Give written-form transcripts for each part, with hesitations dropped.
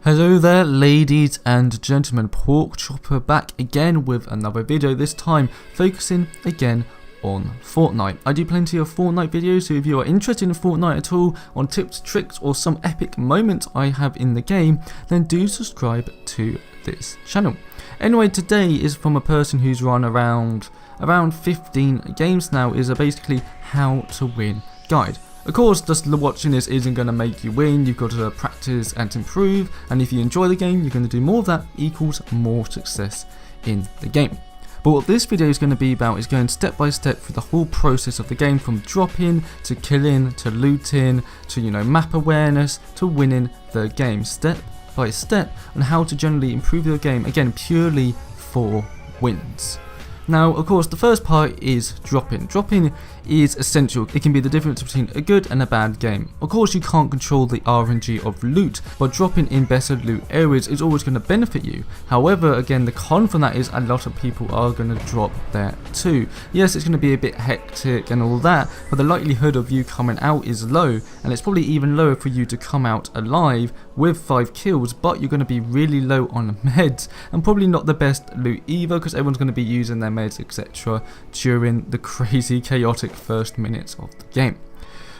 Hello there ladies and gentlemen, Pork Chopper back again with another video, this time focusing again on Fortnite. I do plenty of Fortnite videos, so if you are interested in Fortnite at all, on tips, tricks or some epic moments I have in the game, then do subscribe to this channel. Anyway, today is from a person who's run around 15 games now, is a basically how to win guide. Of course, just watching this isn't going to make you win, you've got to practice and improve, and if you enjoy the game, you're going to do more of that, equals more success in the game. But what this video is going to be about is going step by step through the whole process of the game, from dropping, to killing, to looting, to map awareness, to winning the game, step by step, on how to generally improve your game, again purely for wins. Now, of course, the first part is dropping. Dropping is essential. It can be the difference between a good and a bad game. Of course, you can't control the RNG of loot, but dropping in better loot areas is always going to benefit you. However, again, the con from that is a lot of people are going to drop there too. Yes, it's going to be a bit hectic and all that, but the likelihood of you coming out is low, and it's probably even lower for you to come out alive with 5 kills, but you're going to be really low on meds, and probably not the best loot either, because everyone's going to be using their meds, etc. during the crazy chaotic first minutes of the game.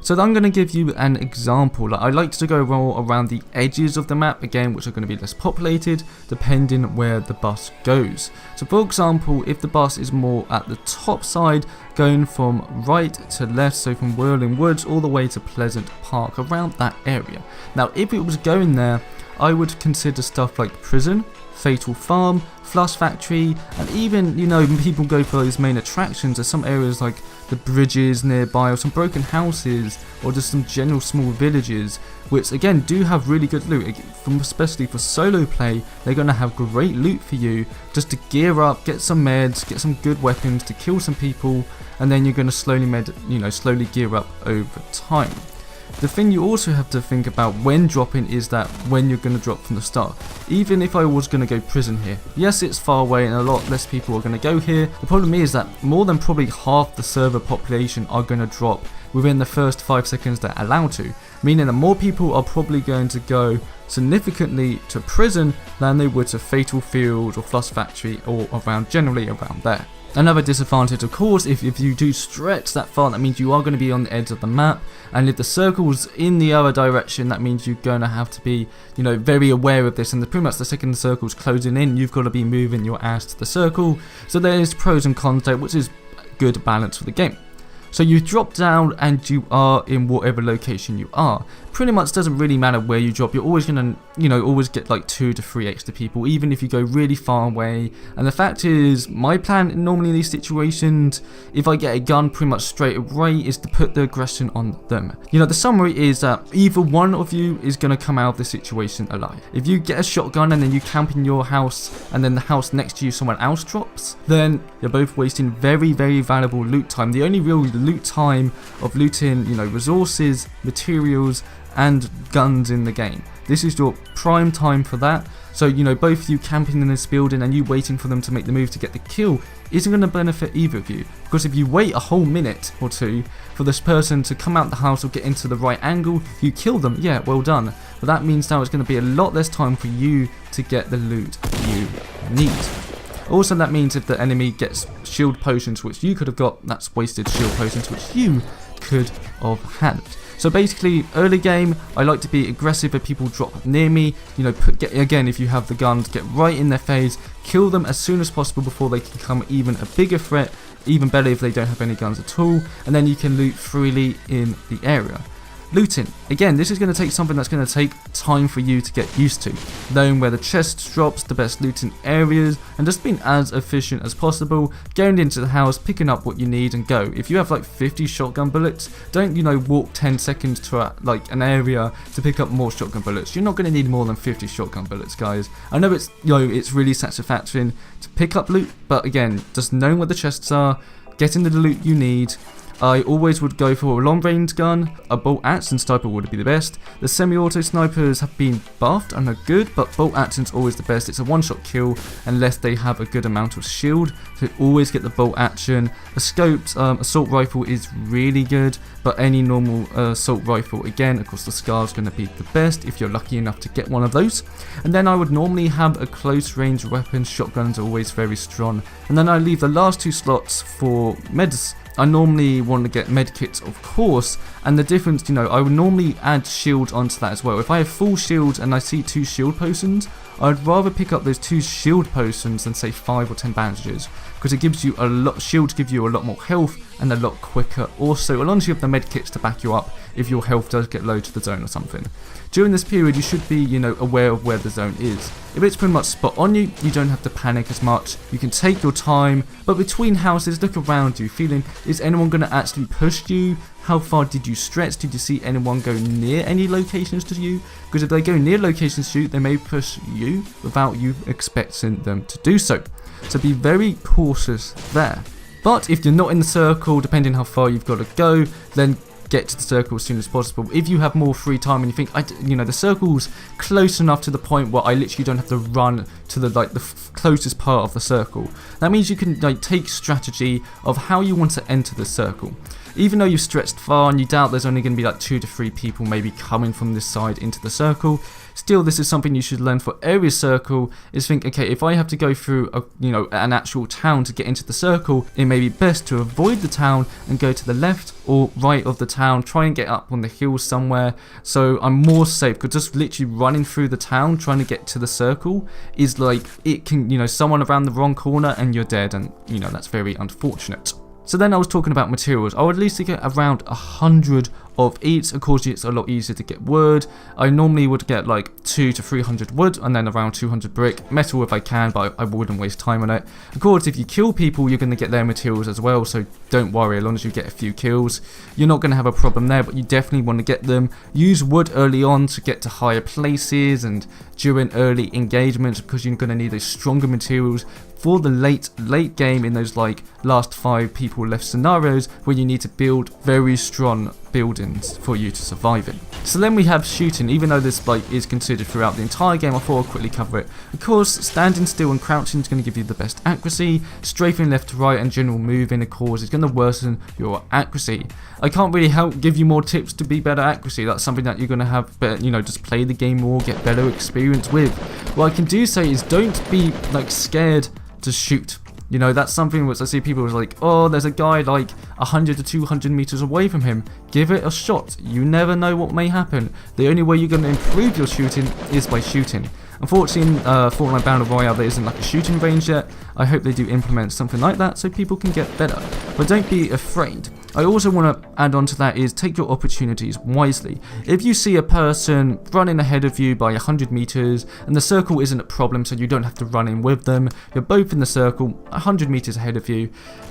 So I'm going to give you an example. I like to go more around the edges of the map again, which are going to be less populated depending where the bus goes. So for example, if the bus is more at the top side, going from right to left, so from Whirling Woods all the way to Pleasant Park, around that area. Now if it was going there, I would consider stuff like Prison, Fatal Farm, Flush Factory, and even, when people go for those main attractions, there's some areas like the bridges nearby, or some broken houses, or just some general small villages, which again do have really good loot, especially for solo play. They're going to have great loot for you, just to gear up, get some meds, get some good weapons to kill some people, and then you're going to slowly gear up over time. The thing you also have to think about when dropping is that when you're going to drop from the start. Even if I was going to go Prison here, yes, it's far away and a lot less people are going to go here. The problem is that more than probably half the server population are going to drop within the first 5 seconds they're allowed to, meaning that more people are probably going to go significantly to Prison than they would to Fatal Field or Flush Factory, or generally around there. Another disadvantage, of course, if you do stretch that far, that means you are going to be on the edge of the map, and if the circle's in the other direction, that means you're going to have to be, very aware of this, and pretty much the second the circle's closing in, you've got to be moving your ass to the circle. So there's pros and cons there, which is good balance for the game. So you drop down and you are in whatever location you are. Pretty much doesn't really matter where you drop, you're always going to, always get like 2 to 3 extra people, even if you go really far away. And the fact is, my plan normally in these situations, if I get a gun pretty much straight away, is to put the aggression on them. The summary is that either one of you is going to come out of the situation alive. If you get a shotgun and then you camp in your house, and then the house next to you someone else drops, then you're both wasting very, very valuable loot time. The only real loot time of looting, resources, materials, and guns in the game. This is your prime time for that. So, both you camping in this building and you waiting for them to make the move to get the kill isn't going to benefit either of you. Because if you wait a whole minute or two for this person to come out the house or get into the right angle, you kill them, yeah, well done. But that means now it's going to be a lot less time for you to get the loot you need. Also, that means if the enemy gets shield potions, which you could have got, that's wasted shield potions, which you could have had. So basically, early game, I like to be aggressive if people drop near me. Again, if you have the guns, get right in their face, kill them as soon as possible before they can become even a bigger threat. Even better if they don't have any guns at all, and then you can loot freely in the area. Looting. Again, this is going to take something that's going to take time for you to get used to. Knowing where the chest drops, the best looting areas, and just being as efficient as possible. Going into the house, picking up what you need and go. If you have like 50 shotgun bullets, don't, walk 10 seconds to an area to pick up more shotgun bullets. You're not going to need more than 50 shotgun bullets, guys. I know it's, it's really satisfying to pick up loot, but again, just knowing where the chests are, getting the loot you need, I always would go for a long range gun, a bolt action sniper would be the best. The semi-auto snipers have been buffed and are good, but bolt action's always the best. It's a one-shot kill unless they have a good amount of shield, so always get the bolt action. A scoped assault rifle is really good, but any normal assault rifle, again, of course the Scar's going to be the best if you're lucky enough to get one of those. And then I would normally have a close range weapon. Shotguns are always very strong. And then I leave the last 2 slots for meds. I normally want to get medkits, of course, and the difference, you know, I would normally add shields onto that as well. If I have full shields and I see 2 shield potions, I'd rather pick up those 2 shield potions than say 5 or 10 bandages, because it gives you a lot, shields give you a lot more health and a lot quicker. Also, as long as you have the medkits to back you up if your health does get low to the zone or something. During this period, you should be, you know, aware of where the zone is. If it's pretty much spot on you, you don't have to panic as much. You can take your time, but between houses, look around you, feeling, is anyone going to actually push you? How far did you stretch? Did you see anyone go near any locations to you? Because if they go near locations to you, they may push you without you expecting them to do so. So be very cautious there. But if you're not in the circle, depending how far you've got to go, then get to the circle as soon as possible. If you have more free time and you think, you know, the circle's close enough to the point where I literally don't have to run to the closest part of the circle, that means you can take strategy of how you want to enter the circle. Even though you've stretched far and you doubt there's only going to be 2 to 3 people maybe coming from this side into the circle, still this is something you should learn for every circle, is think, okay, if I have to go through an actual town to get into the circle, it may be best to avoid the town and go to the left or right of the town, try and get up on the hill somewhere, so I'm more safe, because just literally running through the town trying to get to the circle is it can, someone around the wrong corner and you're dead, and that's very unfortunate. So then I was talking about materials. I would at least get around 100 of each. Of course, it's a lot easier to get wood. I normally would get 200 to 300 wood and then around 200 brick. Metal if I can, but I wouldn't waste time on it. Of course, if you kill people, you're going to get their materials as well, so don't worry. As long as you get a few kills, you're not going to have a problem there, but you definitely want to get them. Use wood early on to get to higher places and during early engagements, because you're going to need those stronger materials for the late game in those last 5 people left scenarios where you need to build very strong buildings for you to survive in. So then we have shooting. Even though this is considered throughout the entire game, I thought I'd quickly cover it. Of course, standing still and crouching is going to give you the best accuracy. Strafing left to right and general moving, of course, is going to worsen your accuracy. I can't really give you more tips to be better accuracy. That's something that you're going to have better, just play the game more, get better experience with. What I can do say is don't be scared to shoot. That's something which I see people oh, there's a guy 100 to 200 meters away from him. Give it a shot. You never know what may happen. The only way you're going to improve your shooting is by shooting. Unfortunately, in Fortnite Battle Royale, there isn't a shooting range yet. I hope they do implement something like that so people can get better. But don't be afraid. I also want to add on to that is take your opportunities wisely. If you see a person running ahead of you by 100 meters and the circle isn't a problem, so you don't have to run in with them, you're both in the circle 100 meters ahead of you,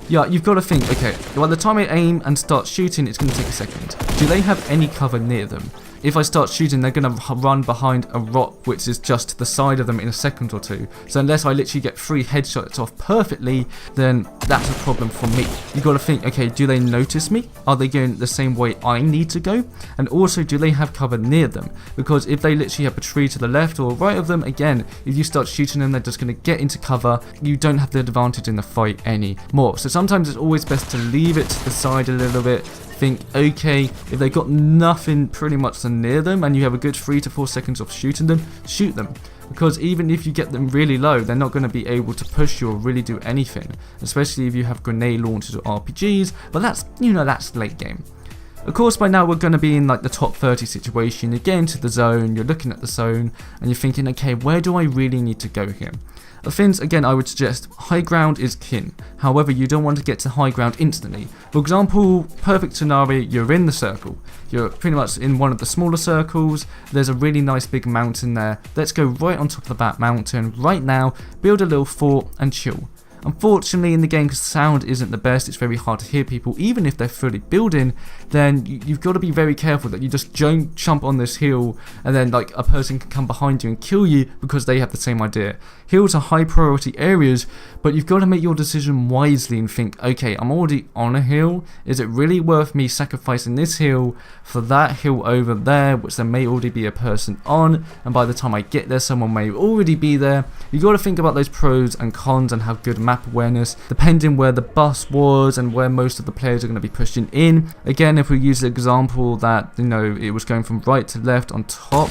you've got to think, okay, by the time I aim and start shooting, it's going to take a second. Do they have any cover near them? If I start shooting, they're going to run behind a rock which is just to the side of them in a second or two. So unless I literally get 3 headshots off perfectly, then that's a problem for me. You've got to think, okay, do they notice me? Are they going the same way I need to go? And also, do they have cover near them? Because if they literally have a tree to the left or right of them, again, if you start shooting them, they're just going to get into cover. You don't have the advantage in the fight anymore. So sometimes it's always best to leave it to the side a little bit. Think, okay, if they've got nothing pretty much near them and you have a good 3 to 4 seconds of shooting them, shoot them. Because even if you get them really low, they're not going to be able to push you or really do anything. Especially if you have grenade launchers or RPGs, but that's, that's late game. Of course, by now we're going to be in the top 30 situation. You get into the zone, you're looking at the zone, and you're thinking, okay, where do I really need to go here? Things, again, I would suggest high ground is king. However, you don't want to get to high ground instantly. For example, perfect scenario, you're in the circle. You're pretty much in one of the smaller circles. There's a really nice big mountain there. Let's go right on top of that mountain right now, build a little fort and chill. Unfortunately in the game, because sound isn't the best, it's very hard to hear people even if they're fully building, then you've got to be very careful that you just don't jump on this hill and then like a person can come behind you and kill you because they have the same idea. Hills are high priority areas, but you've got to make your decision wisely and think, okay, I'm already on a hill, is it really worth me sacrificing this hill for that hill over there, which there may already be a person on, and by the time I get there someone may already be there. You've got to think about those pros and cons and have good map awareness depending where the bus was and where most of the players are going to be pushing in. Again, if we use the example that, you know, it was going from right to left on top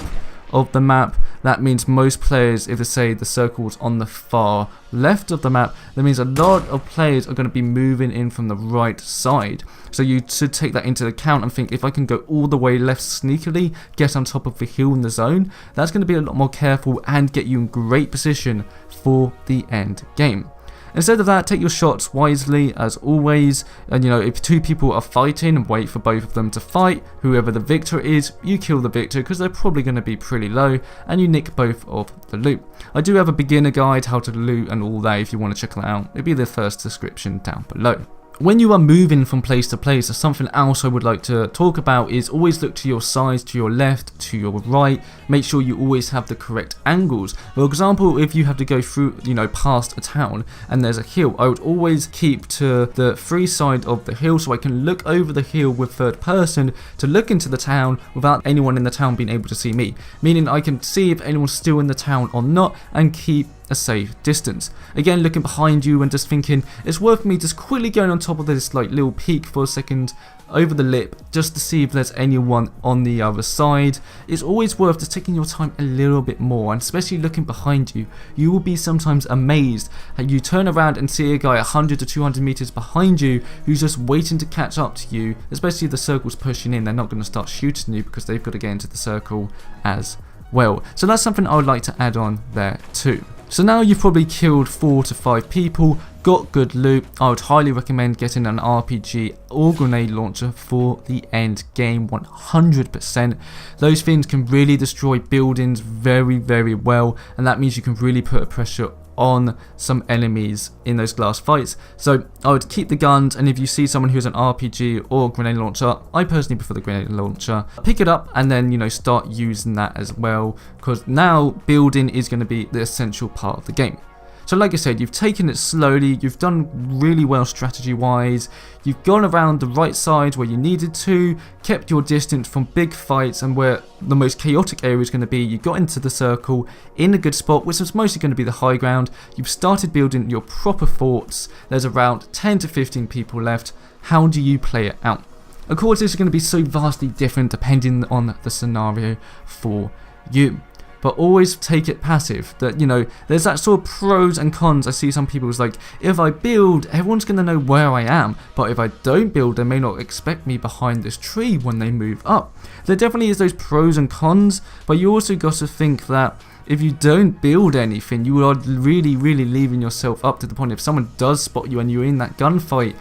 of the map, that means most players, if they say the circle's on the far left of the map, that means a lot of players are going to be moving in from the right side. So you should take that into account and think, if I can go all the way left sneakily, get on top of the hill in the zone, that's going to be a lot more careful and get you in great position for the end game. Instead of that, take your shots wisely as always, and you know, if two people are fighting, wait for both of them to fight. Whoever the victor is, you kill the victor because they're probably going to be pretty low, and you nick both of the loot. I do have a beginner guide how to loot and all that if you want to check that out. It'll be the first description down below. When you are moving from place to place, something else I would like to talk about is always look to your sides, to your left, to your right. Make sure you always have the correct angles. For example, if you have to go through, you know, past a town and there's a hill, I would always keep to the free side of the hill so I can look over the hill with third person to look into the town without anyone in the town being able to see me. Meaning I can see if anyone's still in the town or not and keep a safe distance. Again, looking behind you and just thinking it's worth me just quickly going on top of this like little peak for a second over the lip just to see if there's anyone on the other side. It's always worth just taking your time a little bit more, and especially looking behind you. You will be sometimes amazed how you turn around and see a guy 100 to 200 meters behind you who's just waiting to catch up to you, especially if the circle's pushing in. They're not going to start shooting you because they've got to get into the circle as well. So that's something I would like to add on there too. So now you've probably killed 4 to 5 people, got good loot. I would highly recommend getting an RPG or grenade launcher for the end game 100%. Those things can really destroy buildings very, very well, and that means you can really put a pressure on some enemies in those glass fights. So I would keep the guns, and if you see someone who's an RPG or grenade launcher, I personally prefer the grenade launcher, pick it up and then, you know, start using that as well, because now building is going to be the essential part of the game. So like I said, you've taken it slowly, you've done really well strategy wise, you've gone around the right side where you needed to, kept your distance from big fights and where the most chaotic area is going to be. You got into the circle in a good spot, which is mostly going to be the high ground. You've started building your proper forts. There's around 10 to 15 people left. How do you play it out? Of course, this is going to be so vastly different depending on the scenario for you. But always take it passive. That, you know, there's that sort of pros and cons. I see some people's like, if I build, everyone's going to know where I am. But if I don't build, they may not expect me behind this tree when they move up. There definitely is those pros and cons. But you also got to think that if you don't build anything, you are really, really leaving yourself up to the point if someone does spot you and you're in that gunfight,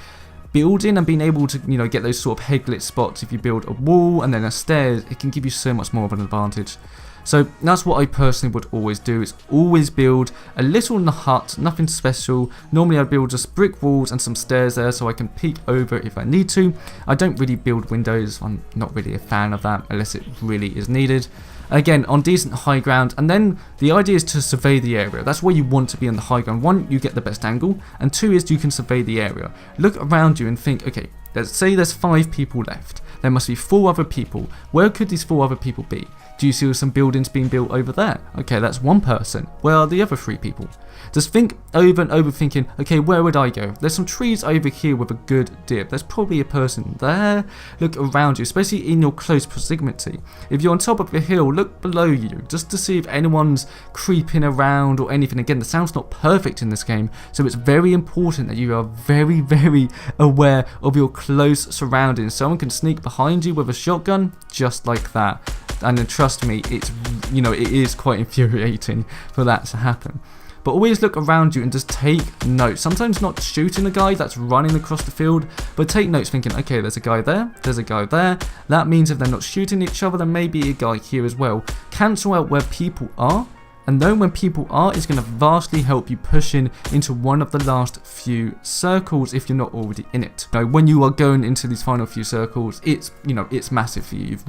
building and being able to, you know, get those sort of headlit spots. If you build a wall and then a stairs, it can give you so much more of an advantage. So that's what I personally would always do, is always build a little hut, nothing special. Normally I build just brick walls and some stairs there so I can peek over if I need to. I don't really build windows, I'm not really a fan of that unless it really is needed. Again, on decent high ground, and then the idea is to survey the area. That's where you want to be on the high ground. 1, you get the best angle, and 2 is you can survey the area. Look around you and think, okay, let's say there's 5 people left. There must be 4 other people. Where could these 4 other people be? Do you see some buildings being built over there? Okay, that's 1 person. Where are the other 3 people? Just think over and over thinking, okay, where would I go? There's some trees over here with a good dip. There's probably a person there. Look around you, especially in your close proximity. If you're on top of a hill, look below you just to see if anyone's creeping around or anything. Again, the sound's not perfect in this game, so it's very important that you are very, very aware of your close surroundings. Someone can sneak behind you with a shotgun just like that. And then trust me, it's, you know, it is quite infuriating for that to happen. But always look around you and just take notes. Sometimes not shooting a guy that's running across the field, but take notes thinking, okay, there's a guy there, there's a guy there. That means if they're not shooting each other, there may be a guy here as well. Cancel out where people are and knowing when people are is going to vastly help you push into one of the last few circles if you're not already in it. Now, when you are going into these final few circles, it's massive for you. You've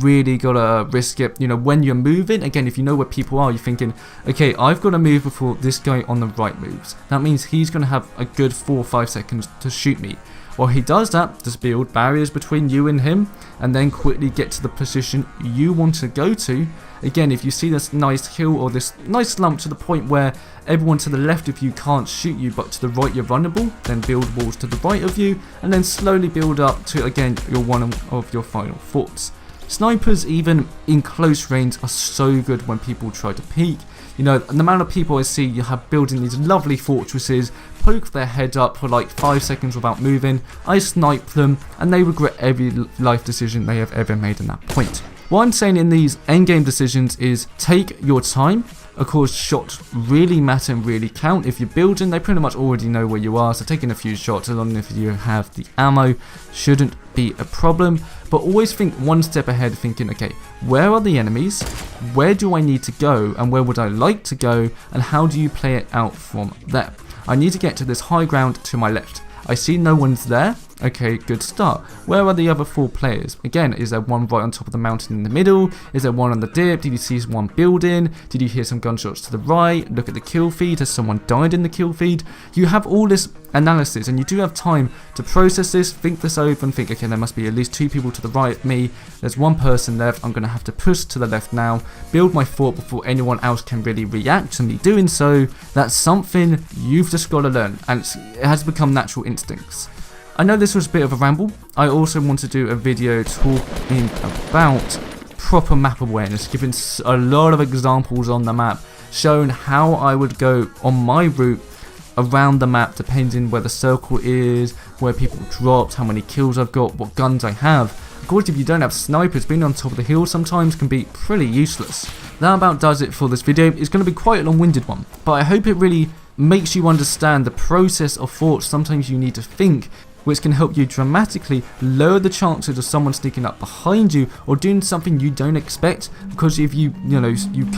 really got to risk it. When you're moving, again, if you know where people are, you're thinking, okay, I've got to move before this guy on the right moves. That means he's going to have a good 4 or 5 seconds to shoot me. While he does that, just build barriers between you and him, and then quickly get to the position you want to go to. Again, if you see this nice hill or this nice slump to the point where everyone to the left of you can't shoot you, but to the right you're vulnerable, then build walls to the right of you, and then slowly build up to, again, one of your final forts. Snipers, even in close range, are so good when people try to peek. The amount of people I see you have building these lovely fortresses, poke their head up for like 5 seconds without moving. I snipe them, and they regret every life decision they have ever made in that point. What I'm saying in these endgame decisions is take your time. Of course, shots really matter and really count. If you're building, they pretty much already know where you are, so taking a few shots, as long as you have the ammo, shouldn't be a problem. But always think one step ahead, thinking, okay, where are the enemies? Where do I need to go? And where would I like to go? And how do you play it out from there? I need to get to this high ground to my left. I see no one's there. Okay, good start. Where are the other 4 players? Again, is there one right on top of the mountain in the middle? Is there one on the dip? Did you see one building? Did you hear some gunshots to the right? Look at the kill feed. Has someone died in the kill feed? You have all this analysis, and you do have time to process this, think this over, and think, okay, there must be at least 2 people to the right of me. There's 1 person left. I'm going to have to push to the left now, build my fort before anyone else can really react to me doing so. That's something you've just got to learn, and it has become natural instincts. I know this was a bit of a ramble. I also want to do a video talking about proper map awareness, giving a lot of examples on the map, showing how I would go on my route around the map depending where the circle is, where people dropped, how many kills I've got, what guns I have. Of course, if you don't have snipers, being on top of the hill sometimes can be pretty useless. That about does it for this video. It's going to be quite a long-winded one, but I hope it really makes you understand the process of forts. Sometimes you need to think, which can help you dramatically lower the chances of someone sneaking up behind you or doing something you don't expect, because if you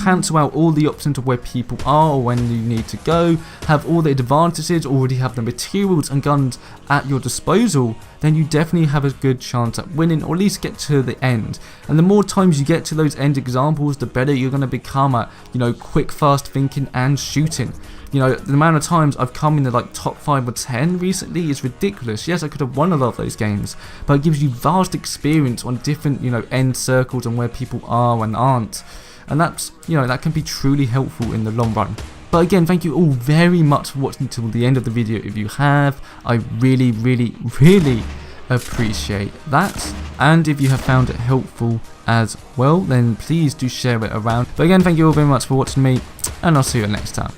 cancel out all the options of where people are or when you need to go, have all the advantages, already have the materials and guns at your disposal, then you definitely have a good chance at winning, or at least get to the end. And the more times you get to those end examples, the better you're going to become at, quick, fast thinking and shooting. The amount of times I've come in the top 5 or 10 recently is ridiculous. Yes, I could have won a lot of those games, but it gives you vast experience on different, end circles and where people are and aren't. And that's, that can be truly helpful in the long run. But again, thank you all very much for watching until the end of the video. If you have, I really appreciate that. And if you have found it helpful as well, then please do share it around. But again, thank you all very much for watching me, and I'll see you next time.